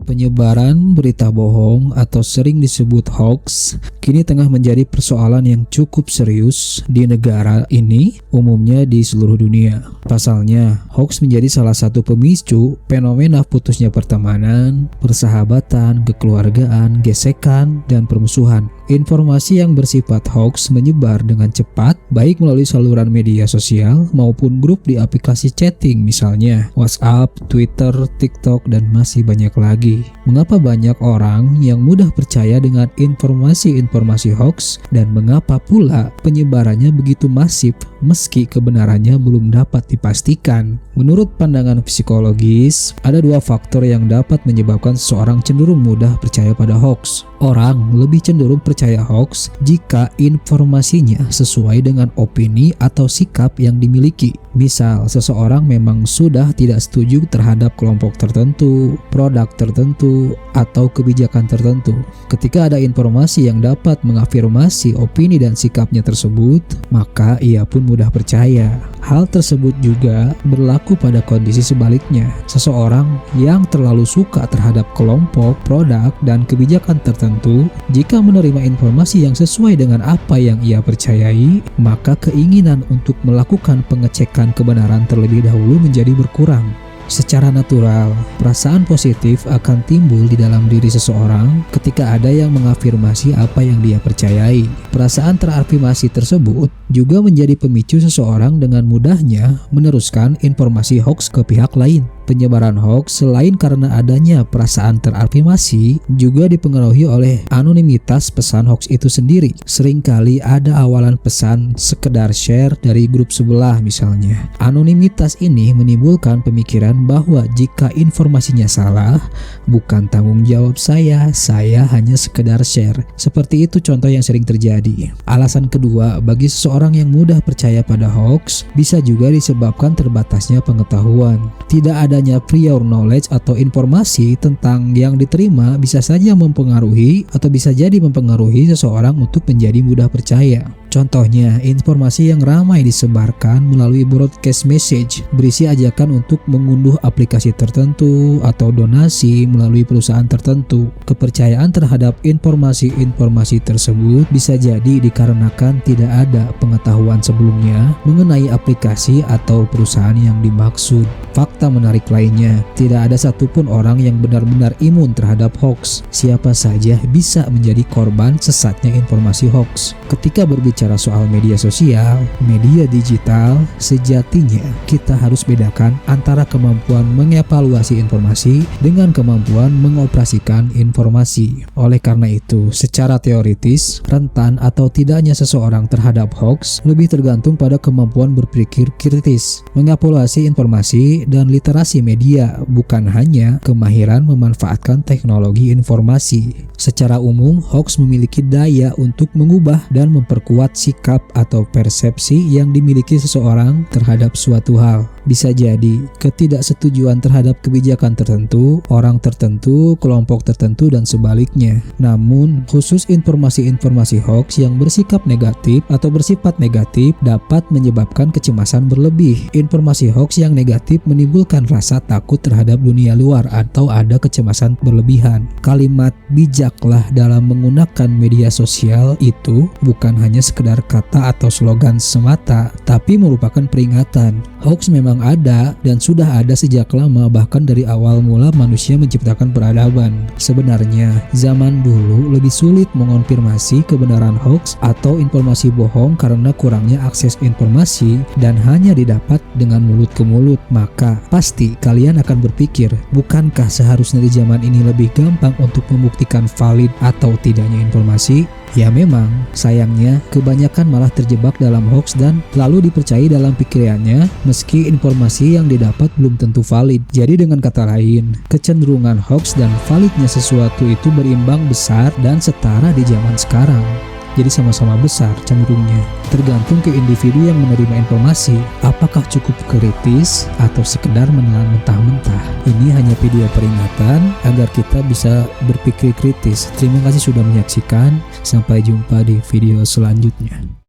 Penyebaran berita bohong atau sering disebut hoax kini tengah menjadi persoalan yang cukup serius di negara ini, umumnya di seluruh dunia. Pasalnya, hoax menjadi salah satu pemicu fenomena putusnya pertemanan, persahabatan, kekeluargaan, gesekan, dan permusuhan. Informasi yang bersifat hoax menyebar dengan cepat, baik melalui saluran media sosial maupun grup di aplikasi chatting misalnya WhatsApp, Twitter, TikTok, dan masih banyak lagi. Mengapa banyak orang yang mudah percaya dengan informasi-informasi hoax dan mengapa pula penyebarannya begitu masif meski kebenarannya belum dapat dipastikan? Menurut pandangan psikologis, ada dua faktor yang dapat menyebabkan seseorang cenderung mudah percaya pada hoax. Orang lebih cenderung percaya hoax jika informasinya sesuai dengan opini atau sikap yang dimiliki. Misal, seseorang memang sudah tidak setuju terhadap kelompok tertentu, produk tertentu, atau kebijakan tertentu. Ketika ada informasi yang dapat mengafirmasi opini dan sikapnya tersebut, maka ia pun mudah percaya. Hal tersebut juga berlaku pada kondisi sebaliknya. Seseorang yang terlalu suka terhadap kelompok, produk, dan kebijakan tertentu, jika menerima informasi yang sesuai dengan apa yang ia percayai, maka keinginan untuk melakukan pengecekan kebenaran terlebih dahulu menjadi berkurang. Secara natural, perasaan positif akan timbul di dalam diri seseorang ketika ada yang mengafirmasi apa yang dia percayai. Perasaan terafirmasi tersebut juga menjadi pemicu seseorang dengan mudahnya meneruskan informasi hoax ke pihak lain. Penyebaran hoax selain karena adanya perasaan terafirmasi juga dipengaruhi oleh anonimitas pesan hoax itu sendiri. Seringkali ada awalan pesan sekedar share dari grup sebelah misalnya. Anonimitas ini menimbulkan pemikiran bahwa jika informasinya salah, bukan tanggung jawab saya hanya sekedar share. Seperti itu contoh yang sering terjadi. Alasan kedua bagi seseorang yang mudah percaya pada hoax bisa juga disebabkan terbatasnya pengetahuan. Tidak adanya prior knowledge atau informasi tentang yang diterima bisa saja mempengaruhi atau bisa jadi mempengaruhi seseorang untuk menjadi mudah percaya. Contohnya, informasi yang ramai disebarkan melalui broadcast message berisi ajakan untuk mengunduh aplikasi tertentu atau donasi melalui perusahaan tertentu. Kepercayaan terhadap informasi-informasi tersebut bisa jadi dikarenakan tidak ada pengetahuan sebelumnya mengenai aplikasi atau perusahaan yang dimaksud. Fakta menarik lainnya, tidak ada satupun orang yang benar-benar imun terhadap hoax. Siapa saja bisa menjadi korban sesatnya informasi hoax. Ketika berbicara soal media sosial, media digital, sejatinya kita harus bedakan antara kemampuan mengevaluasi informasi dengan kemampuan mengoperasikan informasi. Oleh karena itu, secara teoritis, rentan atau tidaknya seseorang terhadap hoax lebih tergantung pada kemampuan berpikir kritis, mengevaluasi informasi, dan literasi media, bukan hanya kemahiran memanfaatkan teknologi informasi. Secara umum, hoax memiliki daya untuk mengubah dan memperkuat sikap atau persepsi yang dimiliki seseorang terhadap suatu hal. Bisa jadi ketidaksetujuan terhadap kebijakan tertentu, orang tertentu, kelompok tertentu, dan sebaliknya. Namun, khusus informasi-informasi hoax yang bersikap negatif atau bersifat negatif dapat menyebabkan kecemasan berlebih. Informasi hoax yang negatif menimbulkan rasa takut terhadap dunia luar atau ada kecemasan berlebihan. Kalimat bijaklah dalam menggunakan media sosial itu bukan hanya sekedar kata atau slogan semata, tapi merupakan peringatan. Hoax memang ada dan sudah ada sejak lama, bahkan dari awal mula manusia menciptakan peradaban. Sebenarnya, zaman dulu lebih sulit mengonfirmasi kebenaran hoax atau informasi bohong karena kurangnya akses informasi dan hanya didapat dengan mulut ke mulut. Maka pasti kalian akan berpikir, bukankah seharusnya di zaman ini lebih gampang untuk membuktikan valid atau tidaknya informasi? Ya memang, sayangnya kebanyakan malah terjebak dalam hoax dan lalu dipercayai dalam pikirannya meski informasi yang didapat belum tentu valid. Jadi dengan kata lain, kecenderungan hoax dan validnya sesuatu itu berimbang besar dan setara di zaman sekarang. Jadi sama-sama besar cenderungnya. Tergantung ke individu yang menerima informasi, apakah cukup kritis atau sekedar menelan mentah-mentah. Ini hanya video peringatan agar kita bisa berpikir kritis. Terima kasih sudah menyaksikan. Sampai jumpa di video selanjutnya.